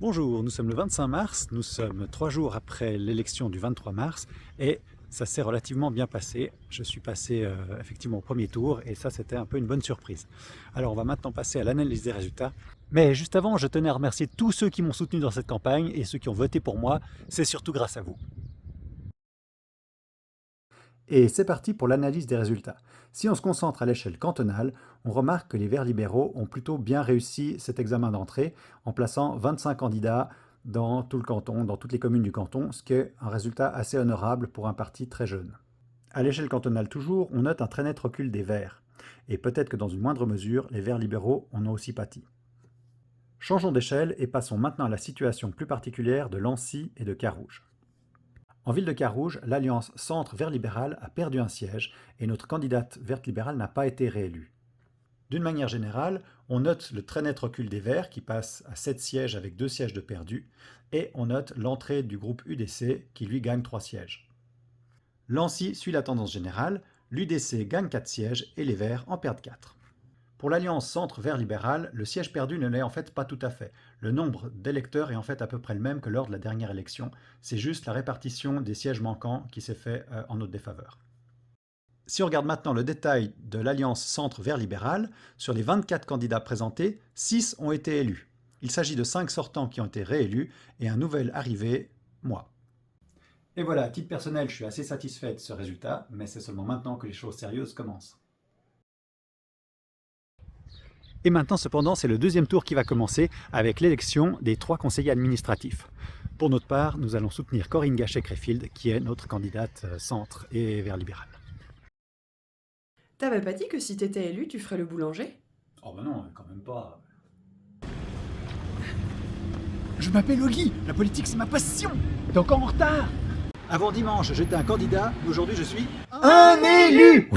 Bonjour, nous sommes le 25 mars, nous sommes 3 jours après l'élection du 23 mars et ça s'est relativement bien passé. Je suis passé effectivement au premier tour et ça c'était un peu une bonne surprise. Alors on va maintenant passer à l'analyse des résultats. Mais juste avant, je tenais à remercier tous ceux qui m'ont soutenu dans cette campagne et ceux qui ont voté pour moi, c'est surtout grâce à vous. Et c'est parti pour l'analyse des résultats. Si on se concentre à l'échelle cantonale, on remarque que les Verts libéraux ont plutôt bien réussi cet examen d'entrée en plaçant 25 candidats dans tout le canton, dans toutes les communes du canton, ce qui est un résultat assez honorable pour un parti très jeune. À l'échelle cantonale toujours, on note un très net recul des Verts. Et peut-être que dans une moindre mesure, les Verts libéraux en ont aussi pâti. Changeons d'échelle et passons maintenant à la situation plus particulière de Lancy et de Carouge. En ville de Carouge, l'alliance Centre-Vert libéral a perdu un siège et notre candidate verte libérale n'a pas été réélue. D'une manière générale, on note le très net recul des Verts qui passe à 7 sièges avec 2 sièges de perdus et on note l'entrée du groupe UDC qui lui gagne 3 sièges. Lancy suit la tendance générale, l'UDC gagne 4 sièges et les Verts en perdent 4. Pour l'alliance Centre-Vert libéral, le siège perdu ne l'est en fait pas tout à fait. Le nombre d'électeurs est en fait à peu près le même que lors de la dernière élection. C'est juste la répartition des sièges manquants qui s'est fait en notre défaveur. Si on regarde maintenant le détail de l'alliance Centre-Vert libéral, sur les 24 candidats présentés, 6 ont été élus. Il s'agit de 5 sortants qui ont été réélus et un nouvel arrivé, moi. Et voilà, à titre personnel, je suis assez satisfait de ce résultat, mais c'est seulement maintenant que les choses sérieuses commencent. Et maintenant, cependant, c'est le deuxième tour qui va commencer avec l'élection des 3 conseillers administratifs. Pour notre part, nous allons soutenir Corinne Gachet-Créfield, qui est notre candidate centre et vert libéral. T'avais pas dit que si t'étais élu, tu ferais le boulanger? Oh ben non, quand même pas. Je m'appelle Oggy, la politique c'est ma passion. T'es encore en retard. Avant dimanche, j'étais un candidat, aujourd'hui je suis Un élu.